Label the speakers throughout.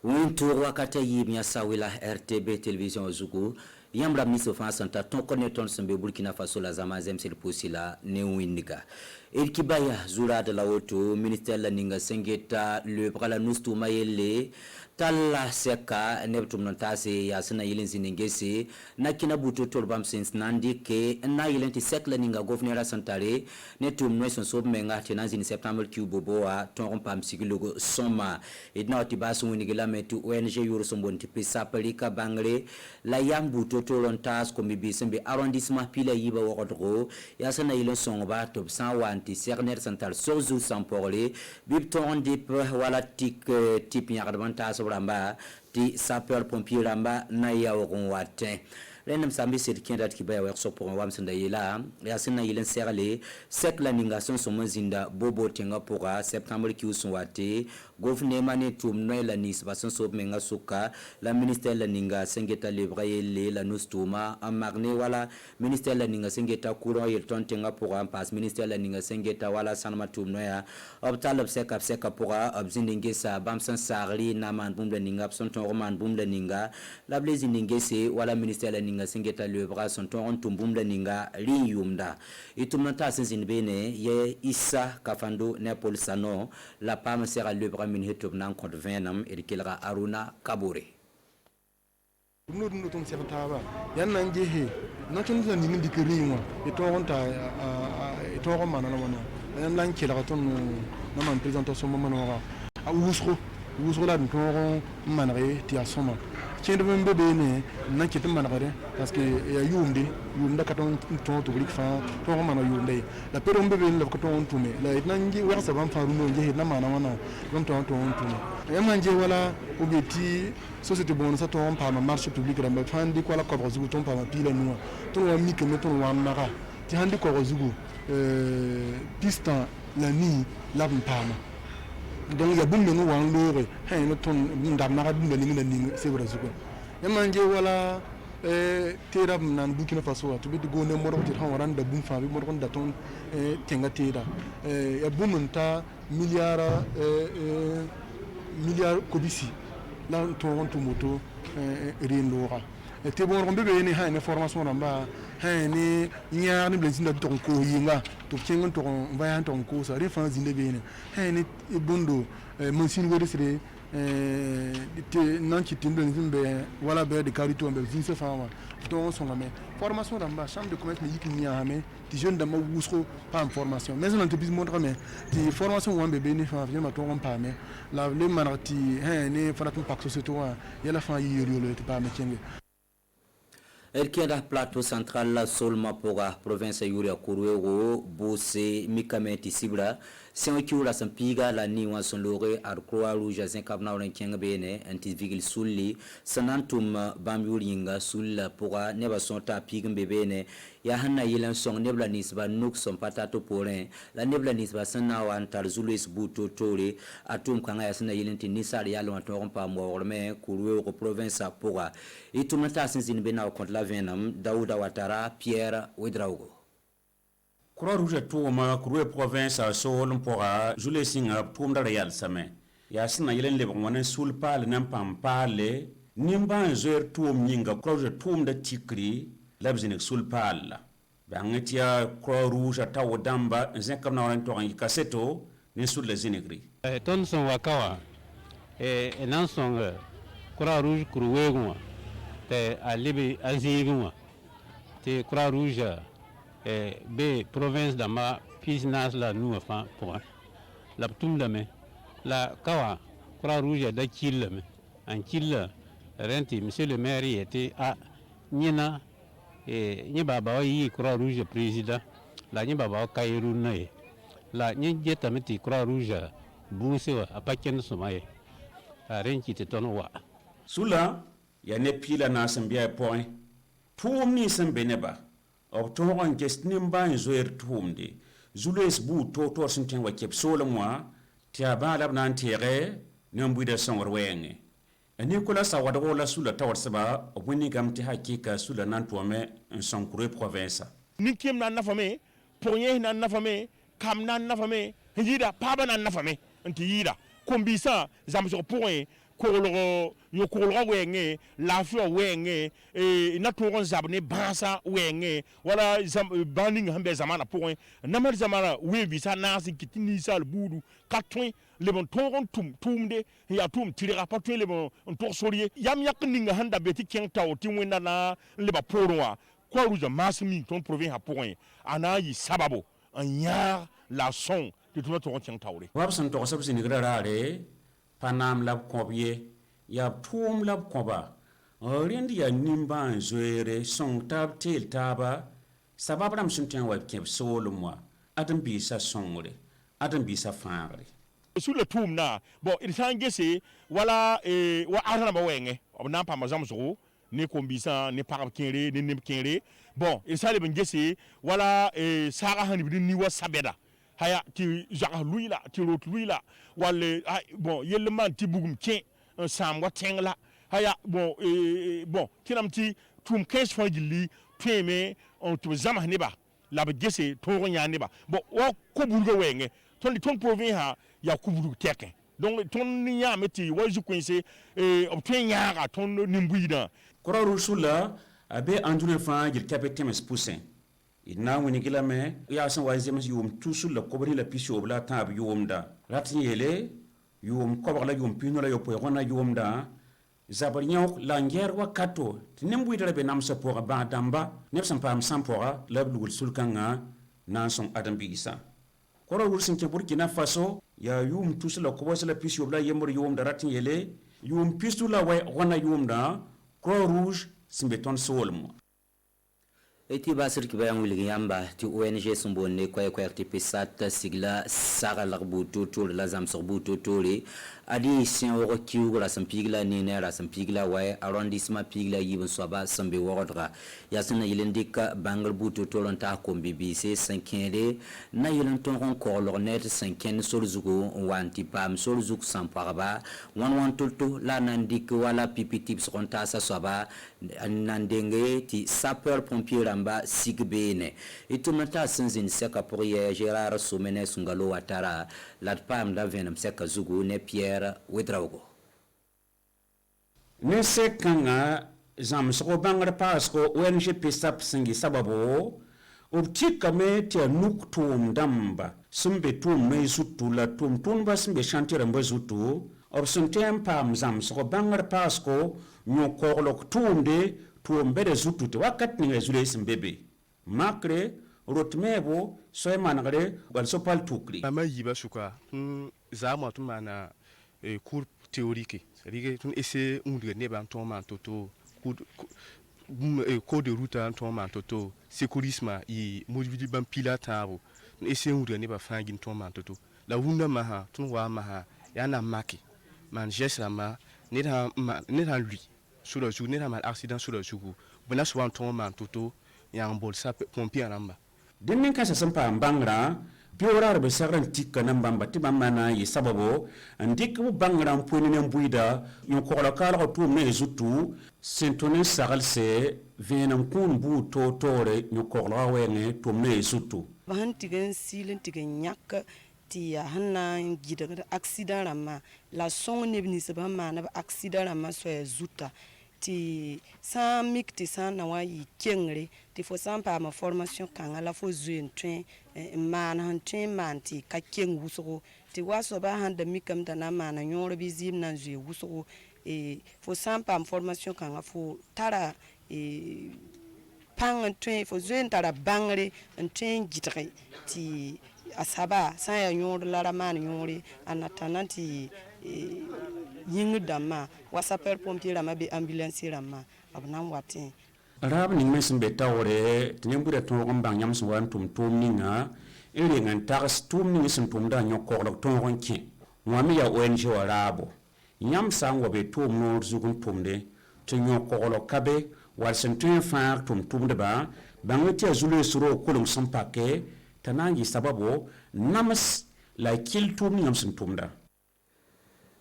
Speaker 1: Wintour wakata yimya sawila RTB télévision zugu yambra miso fa santa ton connaîton sembe Burkina Faso la zamazem sel posila ne windiga el kibaya zura de la auto ministère la ninga sengeta le brala nustu mayele talla seka nebtum nontase ya sina yelen zinengese na kina buto tolbam sens nandike na yelen ti sekla ninga gouverneur santare netum no son sob menga tenanzi ni septembre cuboboa ton pam sigilogo soma edna otibasu winigila metu ONG yuro sombon ti pesa palika bangre la yambu totolon tas ko mi bisembe arrondissement pila yiba wokodro ya sana yelen sonba top 101 serner santal sozu samporle bipton dip wala tik tip nyakadbantas ramba ti sapeur pompier ramba na ya watin lenam sambi sir kindat kibaya workshop pour wam sanda yela ya sina yelen serale sek la ningation somanzinda bobo tenga pour septembre ki uswate gouvernement ne tum no la nis bason sob menga suka la ministère la ninga sengeta lebrayele la nostuma amarne wala ministère la ninga sengeta courant yel ton tenga pour pass ministère la ninga sengeta wala sanma tum no ya optal seka pour obzininge sa bamsan sarli na man bumla ninga son ton roman bumla ninga la blazininge se wala ministère la ninga sengeta le bras son ton tumbumla ninga li yumda itumnata senzin bene ye Issa Kafando Nepal Sano la pam sera le bras min hetop nan compte 20 nam et kelra Aruna Kabore
Speaker 2: no ton sertaba yan nan jehe no ton zan ni dikiriwa e to honta e to ro manana wana yan lan kelra ton na man présentation mo manora a wusro la ton ro manare ti asoma tiende membe bene nan kitim manare parce que ya yumda katon ton to blik fa to ro manana yumde la pero membe bene la katon tume la nan ji wa saban faru no jehe na mana wana ton tume ya manje wala obeti société bon ça ton par marché public ramba fandi ko la ko zugu ton par pila nuwa ton wa mi ke ton wa mara ti handi ko zugu pistan la ni la mpama donc ya bumbe no wan lore hay no ton ndam mara bumbe ni ni c'est vrai zugu ya manje wala tera nan Burkina Faso to be go ne mo roti han waranda bum fa bi mo ron da ton tenga tera ya bumunta milliard kobisi la ton moto rindora te bon rombe be ne ha ne formation ramba ha ne nya ne blazina ton ko yinga to kengon to va ton ko sa refa zinde be ne ha ne bondo monsin wede sire te nanki timbe nzimbe wala be de karito mbe zinse fama don son ngame formation ramba chambre de commerce me yiki ame ti jeune dama wusro pas formation mais l'entreprise montre mais ti formation wambe be ne fa vraiment ton pas mais la le manati ne fara ton pak société wa yela fa yiri le pas mais kenge
Speaker 1: El kienda plateau central la solma poga province yuri akuruego bose mikamenti sibra sen kiura sampiga la ni wan son lore ar croix rouge zen kabna ran kenga bene anti vigil sulli sanantum bamburinga sulla poga neba son ta pigin bebene ya hanna yelan son nebla nisba nuk son patato porin la nebla nisba sanna wan tar zulis buto tore atum kanga ya sanna yelenti nisar ya lo antoron pa mo orme kuruego province poga itumata sinzin bena contre la Venam, Daouda Ouattara, Pierre Ouedraogo.
Speaker 3: Croix-Rouge Touma, Kouroué province à Sol, Pora, Jules Singa, Toum de Real Same. Yasina Yelen Lebron, Soul Pal, Nampam Pale, Nimban Zer Toum Yinga, Croix-Rouge Toum de Tikri, Labzinek Soul Pal. Bangetia Croix-Rouge à Tao Damba, Zenkamna Toran Kasseto, Nessoul les Zinegri.
Speaker 4: Tonson Wakawa, et Nanson Croix-Rouge Kouroué. Te alibi aziguma te Croix Rouge be province dama pisnas la nous fa pour la tum dame la kawa Croix Rouge da kilme en kil renti monsieur le maire était à nina ni baba yi Croix Rouge président la ni baba Kairu nay la ni jeta meti Croix Rouge busewa apaken sumaye renti te tonwa
Speaker 3: Sula ya ne pila na sambia point tuum ni sambeneba o to on gestnim ban zoer tuumde zules bu to sinten wa kep solo moi tia ba lab nan tere nambu de son wenge ani kula sa wada wala sula tawar saba o woni gamti hakika sula nan to me en son Kouroué province
Speaker 5: ni kiem nan nafame ponye nan nafame kam nan nafame yida paba nan nafame anti yida kombisa zamso point yo kolga wenge lafio wenge na toron zabne bansa wenge wala banding hambe zamana point namar zamana we visa nasi kitini sal budu katwen le bon toron tumde ya tum tirera patwen le bon torsorier yam yakninga handa beti ken tawti wenda na le ba porwa kwa ruja masmi ton provin ha point ana yi sababo anya la son de tout toron ken tawre
Speaker 3: wabsan to sabsi ni grarare panam lab kobye ya tum lab koba rendi ya nimba zoere son tab tel taba sababram sunten wa keb solomwa adam bi sa songre adam bi sa faare
Speaker 5: sur le tum na bon il s'engage wala wa arana ba wenge na pa mazam zo ne kombisa ne para kenre ne nim kenre bon il s'ale ben gese wala sara hani bi ni wa sabeda haya ti jaka luila ti rot luila wala bon yelle man ti bugum ken un sam wa tengla haya bon bon tinam ti tum 15 fois gilli teme on to zama ne ba la ba gese to nya ne ba bon wa ko burgo wenge ton provin ha ya kuburu teke donc ton nya meti wa ju kwense obten nya ga ton nimbuida
Speaker 3: kora rusula abe andune fa gil capitaine spoussin ina woni gilame ya san wa zemas yum tusul la kobri la pisio bla tab yumda ratin yele yum kobra la yum pino la yopo rona yumda zabarnyo la nger wa kato nimbuida be nam sa pour ba damba nepsam pam sampora la blugul sulkanga nan son adam bi isa kora ursin ke Burkina Faso ya yum tusla ko wasla pis yobla yemor yum da ratin yele yum pisula way wana yum da Croix Rouge simbeton solmo
Speaker 1: eti basir ki bayan wili yamba ti ONG sumbonne ko RTP sat sigla sara lagbuto to la zam sorbuto tole adi sin woro kiu la sampigla ni ne la sampigla way arrondissement pigla yibun soba sambe worodra yasna yilendika bangal buto tolonta ko BBC 5 na yilenton ron ko lornet 5 solzugo wanti pam solzuk samparaba wan tolto la nandik wala pipi tips ronta sa soba nandenge ti sapeur pompier amba sigbene itumata sinzin seka pour Gérard Somene Sungalo Watara la pam da venam seka zugu ne Pierre Wedraogo
Speaker 3: ne sekanga zam so bangra pasko ONG pesap singi sababo optika me ti nuk tum damba sumbe tum me sutula tum ba sumbe chantier mbazutu obsuntem pam zam so bangra pasko nyo korlok tumde tuombere zutu te wakat ni rezule simbebe makre rotmebo soy managre wal sopal tukri
Speaker 6: ama yiba suka zama tu mana cours théorique c'est-à-dire tun essayer undre ne ban ton man toto code de route en ton man toto sécurisme i moduli ban pilatabo essayer undre ne ba fangin ton man toto la wunda maha tun wa maha yana maki man jesla ma ne ha lui sur le jour, un accident sur le jour. On a souvent tombé en toto et en bol ça pompier en amba.
Speaker 3: Demain quand ça sempa bangra, puis orar be saran tikka nambamba tibamana yi sababo, andik bu bangra mponi nembuida, yon kola kala to me zutu, sentone saral se venam kun bu to tore yon kola wenge to me zutu.
Speaker 7: Ban tigen silen tigen nyak ti hanna gida accident rama la son ne bini seba mana accident rama so zuta ti sans micti sans na wa yi kengre ti fo sans pa ma formation kan ala fo zuin train man han train man ti ka keng wuso ti waso ba han da mikam da na mana nyoro bi zim nan zui wuso fo sans pa ma formation kan fo tara pang train fo zuin tara bangre un train gitre ti asaba san ya nyoro la ramani nyori anatananti yingu dama wasaper pompier rama be ambulance rama abnan watin
Speaker 3: rab ning mesin be tawre tinyambura to bang nyam so wan tum ninga ere ngan tax tum ninga sin tum da nyokor lo ton ronki mwami ya ONG warabo nyam sang wo be tum no zugun tumde to nyokor lo kabe war sen tun fa tum de ba bangati azule suro kolum sampake tanangi sababo namas la kil tum nyam sin tumda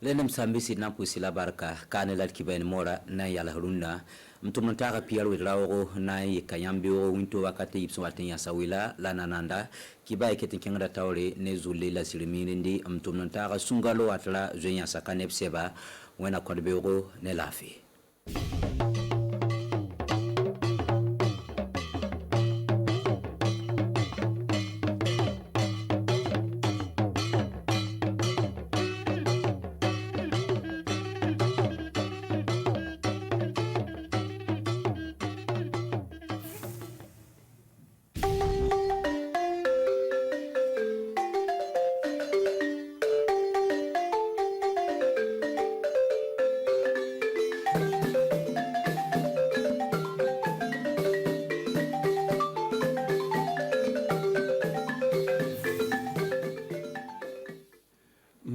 Speaker 1: lenem sambisi na pusila barka kanelat kiben mora na yala runna mtumnataka pia wirawo na kayambi o winto wakati ipso watin ya sawila la nananda kibai ketin kengra tawre ne zulle la sirimirindi mtumnataka sungalo atla zenya sakane pseba wena kodbego ne lafi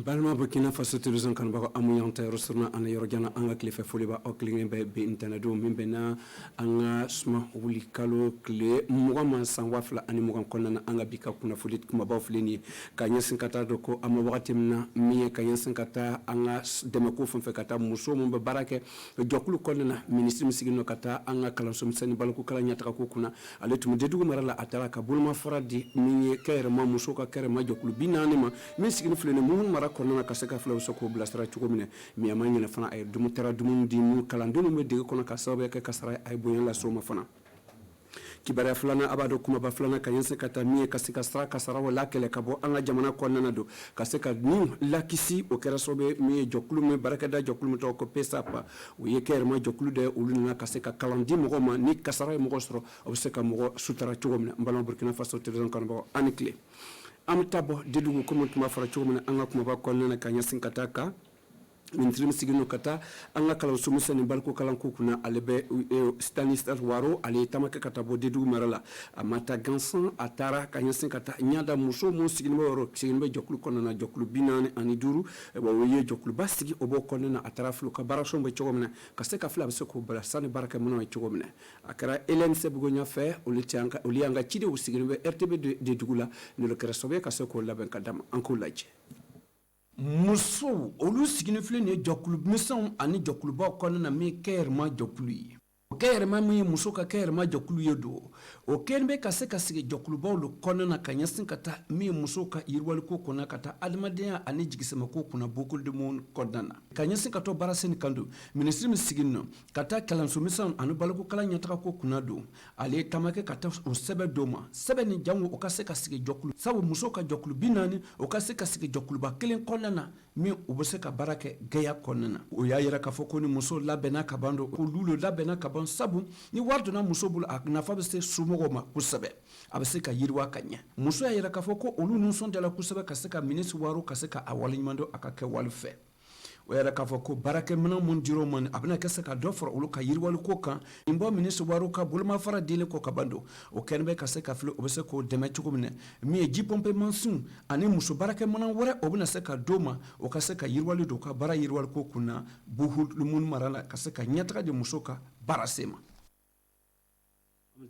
Speaker 8: balma Burkina Faso television kan ba amu yanta rusuna ana yorjana anga klife foliba o klinge be internet do mimbe na anga sma wuli kalo kle mugama sanwafla ani mugam konna anga bika kuna folit kuma ba fleni kanya sinkata do ko amma wakati mna miye kanya sinkata anga demako fonfe kata muso mo be barake jokulu konna ministre misigino kata anga kala so misani balku kala nyata ko kuna aletu dedugo marala atara ka bulma faradi miye kere ma muso ka kere ma jokulu binani ma misigino fleni mun mara konna kaseka flaw soko blastra chugomine mi amanya na fana ay dumu tera dumu di mu kalandunu me de kono ka sabe ka kasara ay boyan la soma fana kibara fulana abado kuma ba fulana kayense kata miye kasika stra kasara wala kele kabo anga jamana konna na do kaseka ni lakisi o kera sobe miye jokulu me barakada jokulu to ko pesa pa o yeker ma jokulu de uluna kaseka kalandi mo ma ni kasara mo gostro obseka mo sutara chugomine mbala Burkina Faso television kan ba anikle am tabo dedugo ko mutuma fara chogomina anga kuma ba ko nana kanya sinkataka mintrim sigino kata anga kala sumusa ni balko kala kuna alebe Stanislas Waro ale tamaka kata bo dedugo marala amata gansan atara kanya sinkata nyada muso mo sigino woro sigino joklu konana joklu binane ani duru bo weye joklu basigi obo konana atara flu ka barashon be chogomina kaseka fla be soko bala sane baraka mono chogomina akara Hélène Sebugonya fe olianga chide o sigino be RTB de dugula ne le kresobe kaseko laben kadam ankolaje muso olu sigini filɛ nin ye jɔkulu misɛnw ani jɔkulubaw kɔnɔna na min kɛ yɛrɛma jɔkulu ye o kɛ yɛrɛma min ye muso ka kɛ yɛrɛma jɔkulu ye don o kɛlen bɛ ka se ka sigi jɔkulubaw lo kɔnɔna na ka ɲɛsin ka taa min ye muso ka yiriwaliko kunna ka taa adamadenya ani jigisɛmɛko kunna bokolidenmu kɔnɔna na ka ɲɛsin ka to baaraseni kan don minisiri min sigini nɔ ka taa kalanso misɛnw ani balokokala ɲɛtagako kunna don ale ye tamakɛ ka taa o sɛbɛn dɔw ma sɛbɛn ni jango o ka se ka sigi jɔkulu sabu muso ka jɔkulu 40 o ka se ka sigi jɔkuluba kelen kɔnɔna na min u bɛ se ka baara kɛ gɛya kɔnɔna na o y'a yira k'a fɔ ko ni muso labɛnna ka ban don ko lulo labɛnna ka ban sabu ni wari donna muso bolo a nafa bɛ se somɔgɔw ma kosɛbɛ a bɛ se ka yiriwa ka ɲɛ muso y'a yira k'a fɔ ko olu nisɔndiyala kosɛbɛ ka se ka ministre Waro ka se ka a waleɲuman don a ka kɛ wale fɛ o yɛrɛ k'a fɔ ko baarakɛminɛn mun dir'o ma a bɛna kɛ se ka dɔ fara olu ka yiriwaliko kan nin bɔ ministre Waro ka bolomafara dilen kɔ ka ban don o kɛlen bɛ ka se ka fili o bɛ se k'o dɛmɛ cogo min na min ye jipɔnpe mansinw ani muso baarakɛminɛn wɛrɛ o bɛna se ka d'o ma o ka se ka yiriwali don o ka baara yiriwaliko kunna buhulumun mara la ka se ka ɲɛtaga di muso ka baara se ma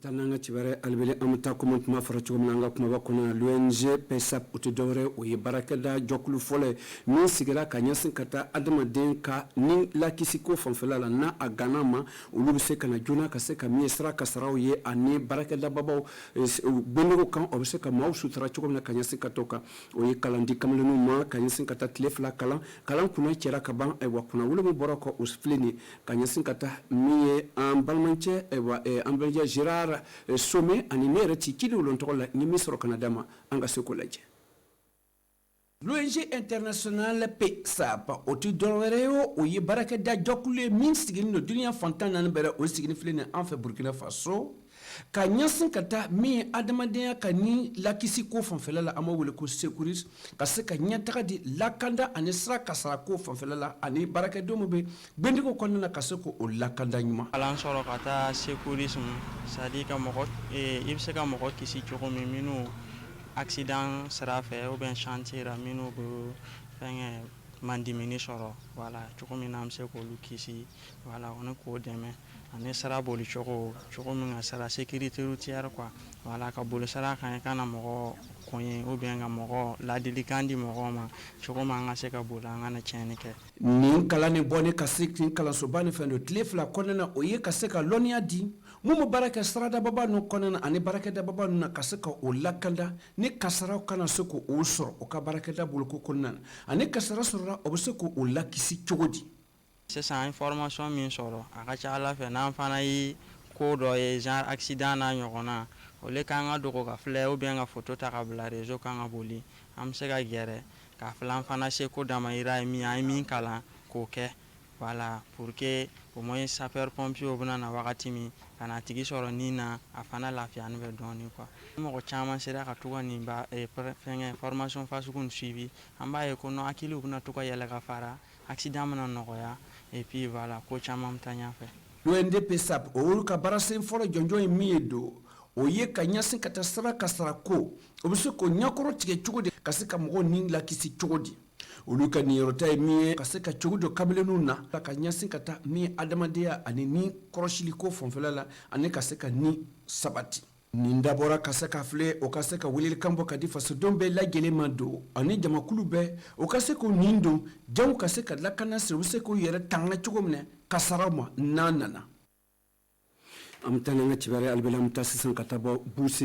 Speaker 8: Tananga tibare albele amta comment fara chogomanga kuma ba kona l'ONG PESAP utidore o yebarakada jokulu fole ni sigara kanyasin kata adama denka ni lakisiko fonfela la na aganama ulu se kana jona ka se ka miesra kasaraw ye ani barakada babaw bongo kan obse ka maw sutra chogomna kanyasin katoka o ye kalandi kamlenu ma kanyasin kata tlefla kalan kuna chera ka ban e wa kuna wulu mo boroko usfleni kanyasin kata miye ambalmanche e wa ambalja jira sommet ani nere ti kili ulontola ni misro kanadama anga sekolaje l'ONG international PESAP oti dorwereo o ye baraka da jokule min sigini no dunia fantana na bere o sigini filene en fait Burkina Faso ka nyasin kata mi adamadenya ka ni lakisi ko fanfela la ama wele ko security ka se ka nyataka di lakanda ani sra kasara ko fanfela la ani baraka do mo be bendi ko konna ka se ko o lakanda nyuma
Speaker 9: alan soro kata security sadi ka mo ibse ka mo kisi choko mi minu accident sera fe ou bien chantier ra minu bo fenge mandimini sɔrɔ voilà cogo min na an bɛ se k'olu kisi voilà o ni k'o dɛmɛ ani sira boli cogo min ka sira sécurité routière quoi voilà ka boli sira kan i kana mɔgɔ kɔɲɛ ou bien ka mɔgɔ ladilikan di mɔgɔw ma cogo min an ka se ka boli an kana tiɲɛni kɛ.
Speaker 8: nin kalan nin bɔ ni ka se nin kalansoba ni fɛn do tile fila kɔnɔna na o ye ka se ka lɔnniya di mun bɛ baara kɛ siradababa ninnu kɔnɔna na ani baarakɛdababa ninnu na ka se ka o lakanda ni kasaraw kana se k'o sɔrɔ o ka baarakɛda boloko kɔnɔna na ani kasara sɔrɔla o bɛ se k'o lakisi cogo di.
Speaker 9: sisan an ye formation min sɔrɔ a ka ca ala fɛ n'an fana ye ko dɔ ye genre accident n'a ɲɔgɔnna ole k'an ka dogo ka filɛ ou bien ka photo ta ka bila réseau kan ka boli an bɛ se ka gɛrɛ k'a filɛ an fana se ko damayira ye min an ye min kalan k'o kɛ voilà pour que au moins sapeur pompier u bɛna na wagati min ka na tigi sɔrɔ nin na a fana lafiyani bɛ dɔɔnin quoi mɔgɔ caman sera ka to ka nin fɛngɛ formation fasugu nin suivi an b'a ye ko non hakiliw bɛna to ka yɛlɛ ka fara accident mana nɔgɔya et puis voilà ko caman bɛ taa ɲɛfɛ.
Speaker 8: UNDP SAP olu ka baarasen fɔlɔ jɔnjɔn ye min ye don o ye ka ɲɛsin ka taa sira kasara ko o bɛ se k'o ɲɛkɔrɔ tigɛ cogo di ka se ka mɔgɔw ni lakisi cogo di olu ka niyɔrɔta ye min ye ka se ka cogo dɔ kabilenninw na ka ɲɛsin ka taa min ye adamadenya ani ni kɔrɔsiliko fanfɛla la ani ka se ka ni sabati. nin dabɔra ka se ka filɛ o ka se ka welelikan bɔ ka di fasodenw bɛɛ lajɛlen ma don ani jamakulu bɛɛ o ka se k'o nin don janw ka se ka lakana siri u bɛ se k'u yɛrɛ tanga cogo min na kasaraw ma n'a nana. an bɛ taa n'an ka kibaruya ye alibela an bɛ taa sisan ka taa bɔ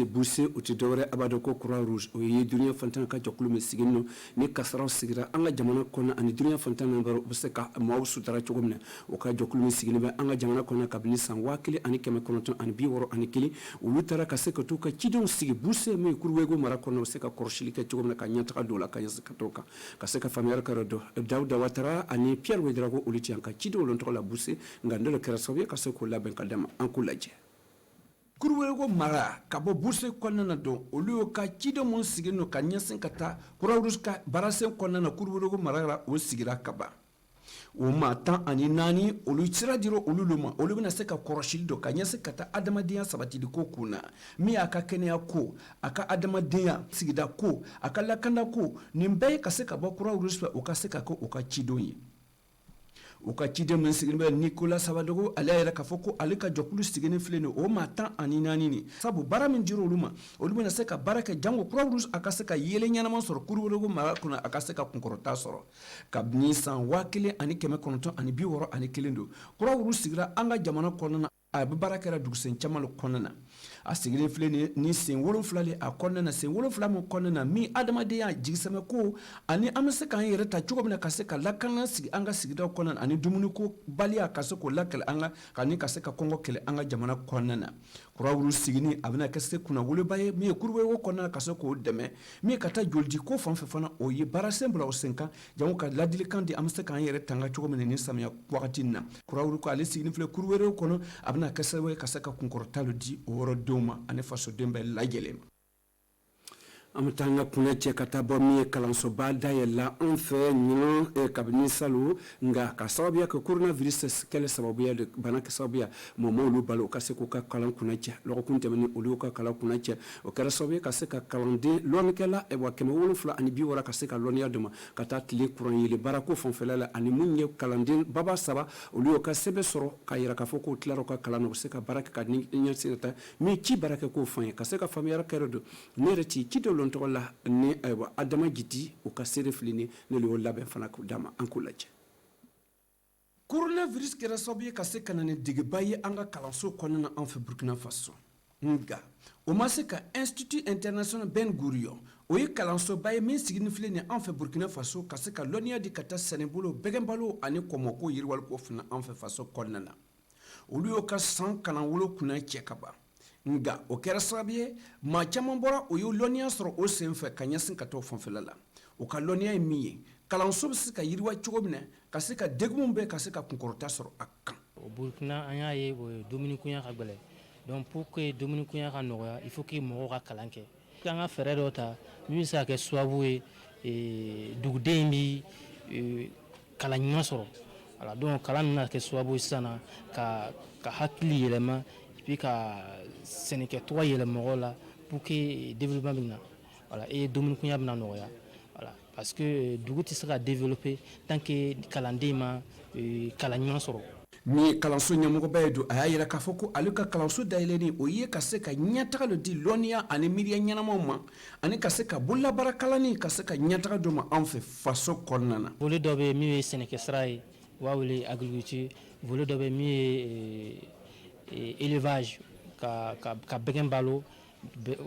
Speaker 8: buse o tɛ dɔwɛrɛ a b'a dɔn ko croix rouge o ye duniya fantan ka jɛkulu min sigilen don ni kasaraw sigira an ka jamana kɔnɔ ani duniya fantan min baro u bɛ se ka maaw sutara cogo min na o ka jɛkulu min sigilen bɛ an ka jamana kɔnɔ kabini san 1961 olu taara ka se ka t'u ka cidenw sigi buse min ye kuruwego mara kɔnɔ u bɛ se ka kɔrɔsili kɛ cogo min na ka ɲɛtaga don o la ka ɲɛsin ka t'o kan ka se ka faamuyali kɛ dɔ dawuda watara ani pierre wederago olu ci an ka cidenw olu tɔgɔ la buse nka ndelo kɛra sababu ye ka se k'o labɛn ka d'a ma an k'u lajɛ. kuruwego mara ka bɔ buse kɔnɔna na don olu y'o ka cidenw mun sigilen don ka ɲɛsin ka taa croix-rouge ka baarasen kɔnɔna na kuruwego mara la o sigira ka ban o maa 14 olu sira dira olu ma olu bɛna se ka kɔrɔsili dɔ ka ɲɛsin ka taa adamadenya sabatili ko kun na min y'a ka kɛnɛya ko a ka adamadenya sigida ko a ka lakanda ko nin bɛɛ ye ka se ka bɔ croix-rouge fɛ o ka se ka kɛ o ka cidenw ye. o ka ciden min sigilen bɛ Nicolas Sabadogo ale yɛrɛ k'a fɔ ko ale ka jɛkulu sigilen filɛ nin o maa 14 ni sabu baara min dira olu ma olu bɛna se ka baara kɛ jango croix-rouge a ka se ka yelen ɲɛnama sɔrɔ kuruwego mara kɔnɔ a ka se ka kunkɔrɔta sɔrɔ kabini san 1961 don croix-rouge sigira an ka jamana kɔnɔna na a bɛ baara kɛra dugusɛn caman de kɔnɔna na a sigilen filɛ ni sen 7 le a kɔnɔna na sen 7 min kɔnɔna na min adamadenya jigisɛmɛ ko ani an bɛ se k'an yɛrɛ ta cogo min na ka se ka lakana sigi an ka sigidaw kɔnɔna na ani dumuniko baliya ka se k'o lakɛlɛ an ka ani ka se ka kɔngɔ kɛlɛ an ka jamana kɔnɔna na croix-rouge sigini a bɛna kɛ se kunnawoloba ye min ye kuruwego kɔnɔna na ka se k'o dɛmɛ min ye ka taa jolidi ko fan fɛ fana o ye baarasen bila o sen kan jango ka ladilikan di an bɛ se k'an yɛrɛ tanga cogo min na ni samiya wagati na croix-rouge ko ale sigini filɛ kuruwego kɔnɔ a bɛna kɛ sababu ye ka se ka kunkɔrɔta di o yɔrɔ denw ma ani fasoden bɛɛ lajɛlen ma. an bɛ taa an ka kunɛ cɛ ka taa bɔ min ye kalansoba dayɛlɛla an fɛ ɲinan kabini salo nka ka sababuya kɛ coronavirus kɛlɛ sababuya de bana kɛ sababuya mɔmɔw olu balo o ka se k'u ka kalan kunɛ cɛ lɔgɔkun tɛmɛni olu y'u ka kalan kunɛ cɛ o kɛra sababu ye ka se ka kalanden lɔnnikɛla 760 ka se ka lɔnniya d'u ma ka taa tile kuran yeli baarako fanfɛla la ani mun ye kalanden baba 3 olu y'u ka sɛbɛn sɔrɔ k'a yira k'a fɔ k'u tilara u ka kalan na u bɛ se ka baara kɛ ka ɲɛsin ka taa min ci baara kɛ k'o fɔ an ye ka se ka faamuyali kɛ don ne yɛrɛ ci dɔ tɔgɔ la ni ayiwa adama jiti o ka seere filini ne y'o labɛn fana k'o d'a ma an k'o lajɛ. coronavirus kɛra sababu ye ka se ka na ni degeba ye an ka kalanso kɔnɔna na an fɛ burkina faso nka o ma se ka institut international Ben Gurion o ye kalansoba ye min sigini filɛ nin an fɛ burkina faso ka se ka lɔnniya di ka taa sɛnɛbolo bɛgɛnbalo ani kɔmɔko yiriwaliko fana an fɛ faso kɔnɔna na olu y'o ka san kalan 7 kunna cɛ ka ban nga o kɛra sababu ye maa caman bɔra o ye lɔnniya sɔrɔ o sen fɛ ka ɲɛsin ka taa o fanfɛla la o ka lɔnniya ye min ye kalanso bɛ se ka yiriwa cogo min na ka se ka degun bɛɛ ka se ka kunkɔrɔta sɔrɔ a kan.
Speaker 10: o burukina an y'a ye o ye dumunikunya ka gɛlɛn donc pour que dumunikunya ka nɔgɔya il faut que mɔgɔw ka kalan kɛ an ka fɛɛrɛ dɔ ta min bɛ se ka kɛ sababu ye duguden bɛ kalan ɲuman sɔrɔ voilà donc kalan nana kɛ sababu ye sisan ka hakili yɛlɛma puis ka sɛnɛkɛcogo yɛlɛma mɔgɔw la pour que développement bɛ na voilà et dumunikunya bɛ na nɔgɔya voilà parce que dugu tɛ se ka développer tant que kalanden ma kalan ɲuman sɔrɔ.
Speaker 8: Ni kalanso ɲɛmɔgɔba ye don a y'a yira k'a fɔ ko ale ka kalanso dayɛlɛni o ye ka se ka ɲɛtaga dɔ di lɔnniya ani miiriya ɲɛnamaw ma ani ka se ka bololabaara kalanni ka se ka ɲɛtaga dɔ ma an fɛ faso kɔnɔna na.
Speaker 10: volet dɔ bɛ min ye sɛnɛkɛ sira ye u b'a wele agriculture, volet dɔ bɛ min ye élevage ka bɛgɛn balo,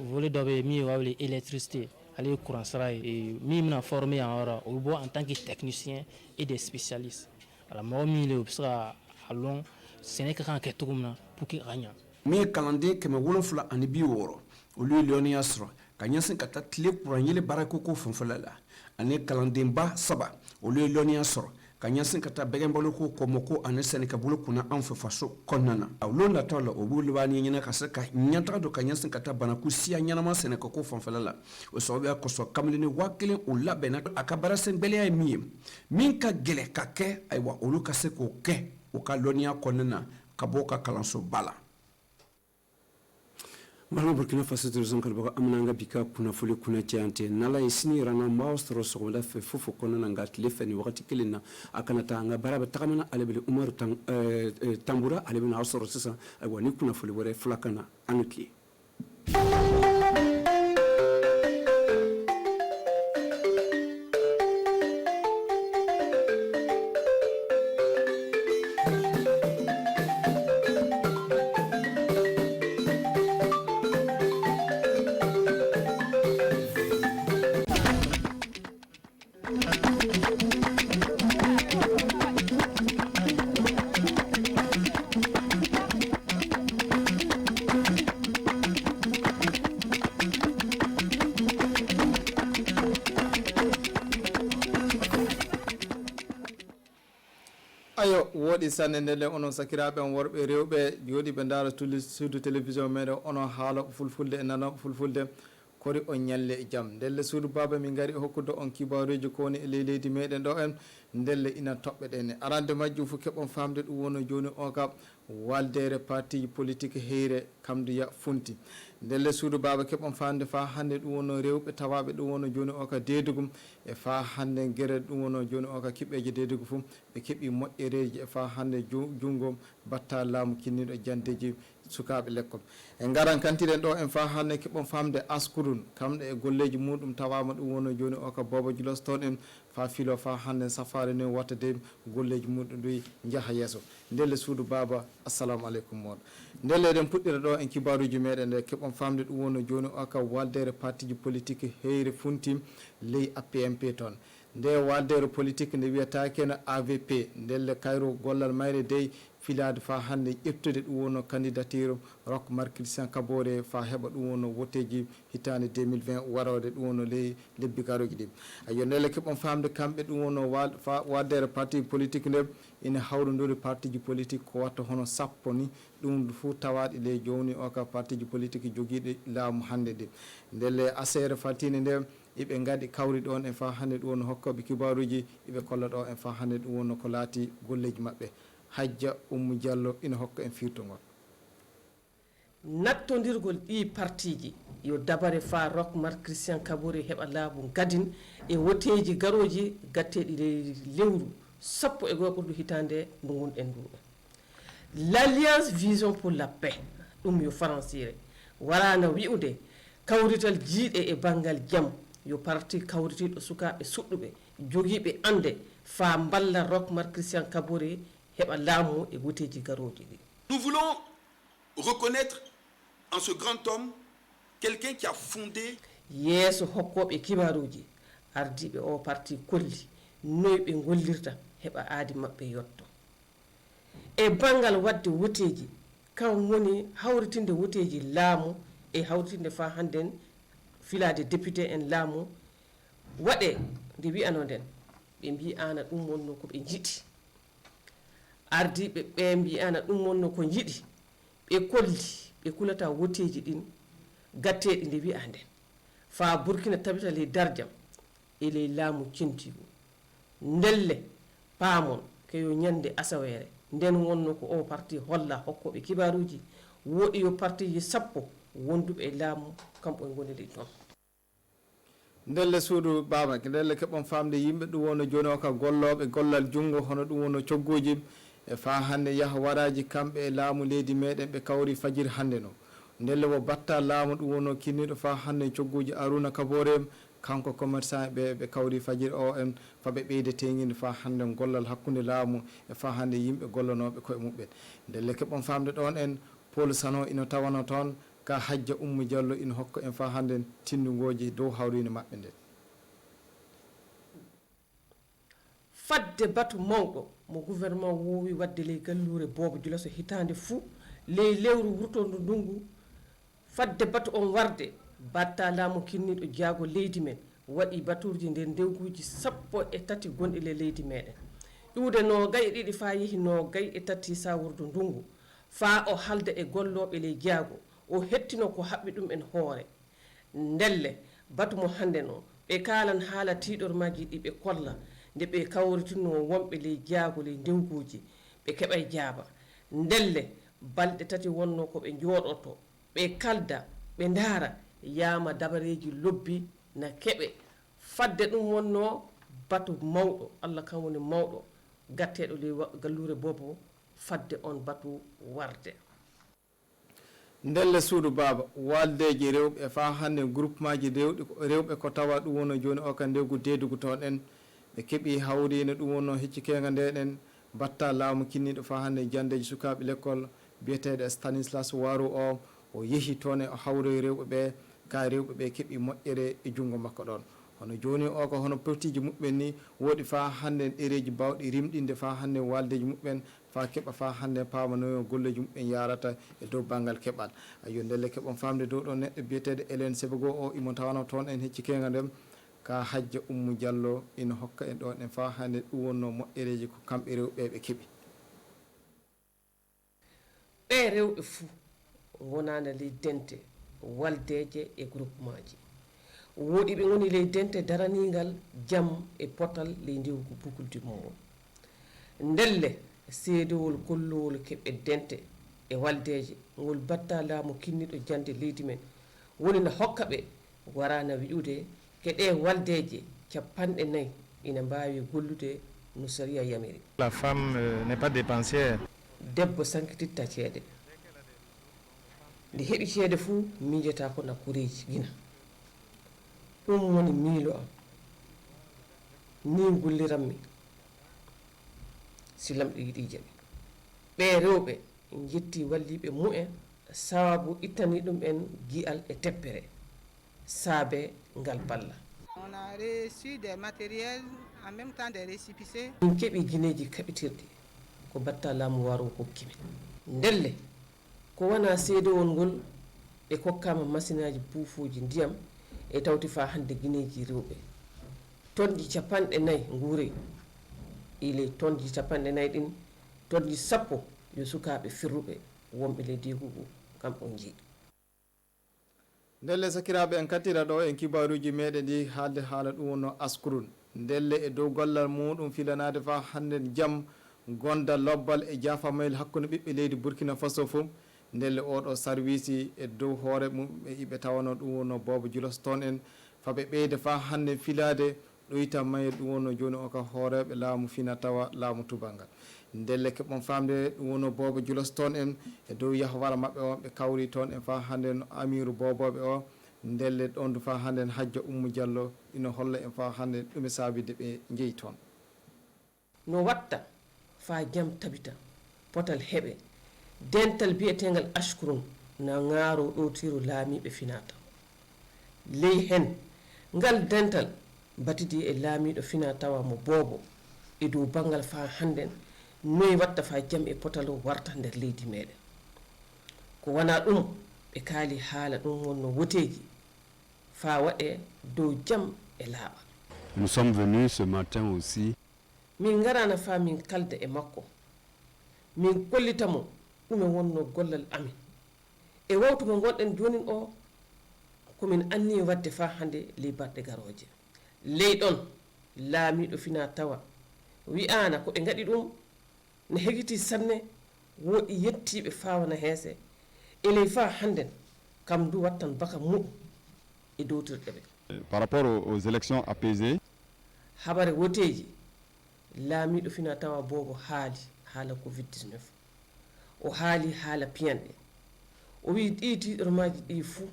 Speaker 10: volet dɔ bɛ min ye u b'a wele électricité ale ye courant sira ye min bɛna former yan yɔrɔ o bɛ bɔ en tant que technicien et des spécialistes ala mɔgɔ min le u bɛ se ka a lɔn sɛnɛ ka kan ka kɛ cogo min na pour que a ka ɲa.
Speaker 8: Min ye kalanden 760 olu ye lɔnniya sɔrɔ ka ɲɛsin ka taa tile kuran baarako ko fanfɛla la ani kalandenba 3 olu ye lɔnniya sɔrɔ ka ɲɛsin ka taa bɛgɛnbalo ko kɔmɔko ani sɛnɛkɛbolo kunna an fɛ faso kɔnɔna na. Olu nataw la o b'u laban ni ɲini ka se ka ɲɛtaga dɔ ka ɲɛsin ka taa banaku siya ɲɛnama sɛnɛkɛko fanfɛla la o sababuya kosɔn kamalenin 1000 o labɛnna a ka baarasɛnbɛliya ye min ye min ka gɛlɛ ka kɛ ayiwa olu ka se k'o kɛ u ka lɔnniya kɔnɔna na ka bɔ ka kalanso ba la. Malama Burkina Faso tourism kalbaga amna nga bika kunnafoni kuna cɛante nala ye sini rana maaw sɔrɔ sɔgɔmada fɛ fofo kɔnɔna nga tile fɛ ni wagati kelen na a kana taa an ka baara bɛ tagamana ale bɛ Umaru Tambura ale bɛ na aw sɔrɔ sisan ayiwa ni kunnafoni wɛrɛ fila kana an ni tile.
Speaker 11: ayo woɗi sanne ndele onon sakiraɓe on worɓe rewɓe jooɗi ɓe daara suudu télévision meɗen onon haala fulfulde e nana fulfulde kori on ñalle e jaam ndelle suudu baba min gari hokkude on kibaruji ko woni e ley leydi meɗen ɗo en ndelle ina toɓɓe ɗene arande majjum fof keɓon famde ɗum woni joni o ka waldere parti politique heyre kamduya funti ndelle suudu baba keɓon famde fa hande ɗum wono rewɓe tawaɓe ɗum wono joni o ka dedugum e fa hande guere ɗum wono joni o ka kiɓɓeje dedugu fo ɓe keeɓi moƴƴereji e fa hande jungo batta laamu kinniɗo jandeji sukaɓe lekkol e garan kantiɗen ɗo en fa hande keɓon famde askurun kamɗe e golleji muɗum tawama ɗum wono joni o ka bobo julos toon en fa filo fa hande safari ni wattade golleji muɗum ɗoy jaaha yesso ndelle suudu baba assalamu aleykum moɗo ndelle eɗen puɗɗira ɗo en kibaruji meɗen nde keɓon famde ɗum wono joni o ka waldere partiji politique heyre funti ley APMP toon nde waldere politique nde wiyatake no AVP ndelle kayro gollal mayre dey filade fa hande ƴettude ɗum wono candidature Roch Marc Christian Kabore fa heɓa ɗum wono woteji hitande 2020 warode ɗum wono ley lebbi garoji ɗi ayo ndelle keɓon famde kamɓe ɗum wono waldere parti politique nde ina hawrodori partiji politique ko watta hono sappo ni ɗum fo tawaɗi ley joni o ka partiji politique joguiɗi laamu hande ɗi ndelle asere faltine nde iɓe gaɗi kawri ɗon en fa hande ɗum wono hokkoɓe kibaruji iɓe kolla ɗo en fa hande ɗum wono ko laati golleji mabɓe Hajja Umu Diallo ina hokka en firtogol
Speaker 12: nattodirgol ɗi partiji yo dabare fa Roch Marc Christian Kabore heɓa laamu gadin e woteji garoji gatteɗi lewru sappo e goho ɓurɗo hitande ndu gonɗen ndu l'alliance vision pour la paix ɗum yo faransire warano wi'ude kawrital jiiɗe e banggal jaam yo parti kawritiɗo sukaɓe suɗɗuɓe joguiɓe ande fa balla Roch Marc Christian Kabore heɓa laamu e woteji garoji ɗi.
Speaker 13: Nous voulons reconnaître en ce grand homme quelqu'un qui a fondé
Speaker 12: yeeso hokkoɓe kibaruji ardiɓe o parti kolli noy ɓe gollirta heɓa aadi maɓɓe yotto e bangal wadde woteji kan woni hawritinde woteji laamu e hawritinde fa hannden filade député en laamu waɗe nde wiyano nden ɓe mbi ana ɗum wonno koɓe jiɗi ardiɓe ɓe mbi ana ɗum wonno ko jiɗi ɓe kolli ɓe kulata woteji ɗin gatteɗi nde wiya nden fa Burkina tabita ley darjam e ley laamu cintigu ndelle paamon keyo ñande asawere nden wonno ko o parti holla hokkoɓe kibaruji woɗi yo partiji sappo wonduɓe e laamu kamɓe ngoni ɗi toon
Speaker 11: ndelle suudu baba ke ndelle keɓon famde yimɓe ɗum wonno joni o ka golloɓe gollal junngo hono ɗum wonno cogguji e fa hannde yaha waraji kamɓe e laamu leydi meɗen ɓe kawri fajiri hannde no ndelle wo batta laamu ɗum wonno kinniɗo fa hannde cogguji Aruna Kabore kanko commerçant ɓe kawri fajiri o en faɓe ɓeyde teŋide fa hannde gollal hakkude laamu e fa hannde yimɓe gollanoɓe koye muɓɓen ndelle keɓon famde ɗon en Paul Sano ina tawano toon ka Hajja Oumou Diallo ina hokka en fa hannde tindugoji dow hawride maɓɓe nde
Speaker 12: fadde batu mawɗo mo gouvernement wowi wadde ley gallure Bobo Djiloso so hitande fuu ley lewru wurtodu ndungu fadde batu on warde batta laamu kinniɗo jaago leydi men waɗi baturji nder ndewguji 13 gonɗi le leydi meɗen ƴuude 22 fa yeehi 23 sawurdu ndungu fa o halda e golloɓe ley jaago o hettino ko haɓɓi ɗum en hoore ndelle batu mo hande no ɓe kalan haala tiɗormaji ɗi ɓe kolla nde ɓe kawritino wonɓe ley jaago ley ndewguji ɓe keɓay jaaba ndelle balɗe tati wonno ko ɓe jooɗoto ɓe kalda ɓe ndaara yaama dabareji lobbi na keɓe fadde ɗum wonno batu mawɗo Allah kam woni mawɗo gatteɗo ley gallure Bobo fadde on batu warde
Speaker 11: ndelle suudu baba waldeji rewɓe fa hannde groupement ji rewɓe ko tawa ɗum wonno joni o ka ndewgu dedugu toon en ɓe keeɓi hawrino ɗum wonno hecci kenga ndeɗen batta laamu kinniɗo fa hannde jandeji sukaɓe l'école biyeteɗo Stanislas Waru o yeehi toon e o hawroy rewɓe ɓe ka rewɓe ɓe keeɓi moƴƴere e junngo makko ɗon hono joni o ko hono peftiji muɓɓen ni woɗi fa hannde ɗereji bawɗi rimɗinde fa hannde waldeji muɓɓen fa keɓa fa hannde pamanoyo golleji muɓɓen yarata e dow banggal keɓal ayo ndelle keɓon famde dow ɗon neɗɗo biyeteɗo Hélène Sebogo o imo tawano toon en hecci kenga ndem ka Hajja Oumou Diallo ina hokka en ɗon en fa hannde ɗum wonno moƴƴereji ko kamɓe rewɓe ɓe keeɓi
Speaker 12: ɓe rewɓe fuu wonande ley dente waldeje e groupement ji woɗi ɓe woni ley dente daranigal jaam e potal ley ndewgu Boucouldi Momon ndelle seedowol gollowol keɓe dente e waldeje ngol batta laamu kinniɗo jande leydi men woni no hokka ɓe warana wi'ude keɗe waldeje 4 ina mbawi gollude no saria yamiri.
Speaker 14: La femme n'est pas dépensière.
Speaker 12: Debbo sankititta ceede nde heɓi ceede fuu miijata ko nakkureji gina ɗum woni miilo am ni gulliranmi silamɗo yiɗi jaɓi ɓe rewɓe jetti walliɓe mu'en sababu ittani ɗum en gi'al e teppere saabe ngal balla
Speaker 15: on a reçu des matériels en même temps des récépissés
Speaker 12: min keɓi guineji kaɓitirɗi ko batta laamu Waru hokkimen ndelle ko wana seedowol ngol ɓe kokkama machinaji puufuji ndiyam e tawti fa hande guineji rewɓe tonji 40 nguure ile tonji 40 ɗin tonji 10 yo sukaɓe firruɓe wonɓe ley degugu kam on jii
Speaker 11: ndelle sakiraɓe en kattira ɗo en kibaruji meɗen ɗi haalde haala ɗum wonno askurun ndelle e dow gollal muɗum filanade fa hande jaam gonda lobbal e jafamayel hakkude ɓiɓɓe leydi Burkina Faso fof ndelle oɗo service e dow hoore mum ɓe iɓe tawano ɗum wonno Bobo Djiloso toon en faɓe ɓeyde fa hande filade ɗoyta mayel ɗum wonno joni o ka hooreɓe laamu fina tawa laamu tubalngal ndelle keɓon famde ɗum wonno Bobo Djiloso toon en e dow yahwara mabɓe on ɓe kawri toon en fa hande no amiru boboɓe o ndelle ɗon du fa hande Hajja Oumou Diallo ina holla en fa hande ɗume saabide ɓe jeeyi toon
Speaker 12: no watta fa jaam tabita potal heɓe dental biyetegal ashkurun na ngaaro ɗowtiru laamiɓe finata ley hen ngal dental batidi e laamiɗo fina tawa mo Bobo e dow bangal fa hannden noyi watta fa jaam e potal warta nder leydi meɗen ko wana ɗum ɓe kaali haala ɗum wonno woteji fa waɗe dow jaam e laaɓa.
Speaker 16: Nous sommes venus ce matin aussi.
Speaker 12: min garana fa min kalda e makko min kollitamo ɗume wonno gollal amin e wawtu mo gonɗen jonin o komin anni wadde fa hande ley balɗe garoje ley ɗon laamiɗo fina tawa wi'ana ko ɓe gaɗi ɗum ne hegiti sanne woɗi yettiɓe fawana heese e ley fa hannden kam du wattan baka muɗum e dowtirɗe ɓe
Speaker 17: Par rapport aux élections apaisées,
Speaker 12: habare woteji laamiɗo fina tawa bobo haali haala covid-19 o haali haala piyanɗe o wi ɗi tiɗormaji ɗi fuu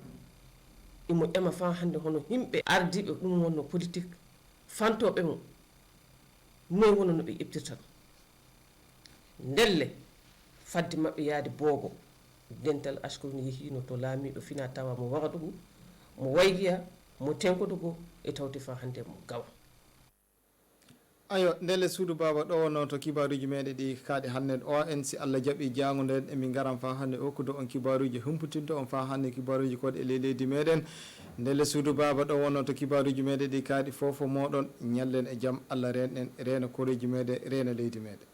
Speaker 12: imo ƴama fa hande hono yimɓe ardiɓe ɗum wonno politique fantoɓe mo noy wono no ɓe ƴeftirta ndelle fadde maɓɓe yaade boobo dental askoni yehino to laamiɗo fina tawa mo wagadugu mo waygiya mo tenkodugo e tawte fa hande mo gawa
Speaker 11: ayo ndelle suudu baba ɗo wonno to kibaruji meɗe ɗi kaaɗi hannde o en si Allah jaaɓi jango nden emi garan fa hannde hokkude on kibaruji humputinto on fa hannde kibaruji koɗe e leydi meɗen ndelle suudu baba ɗo wonno to kibaruji meɗe ɗi kaaɗi fofo moɗon ñallen e jaam Allah renɗen reena koreji meɗe reena leydi meɗen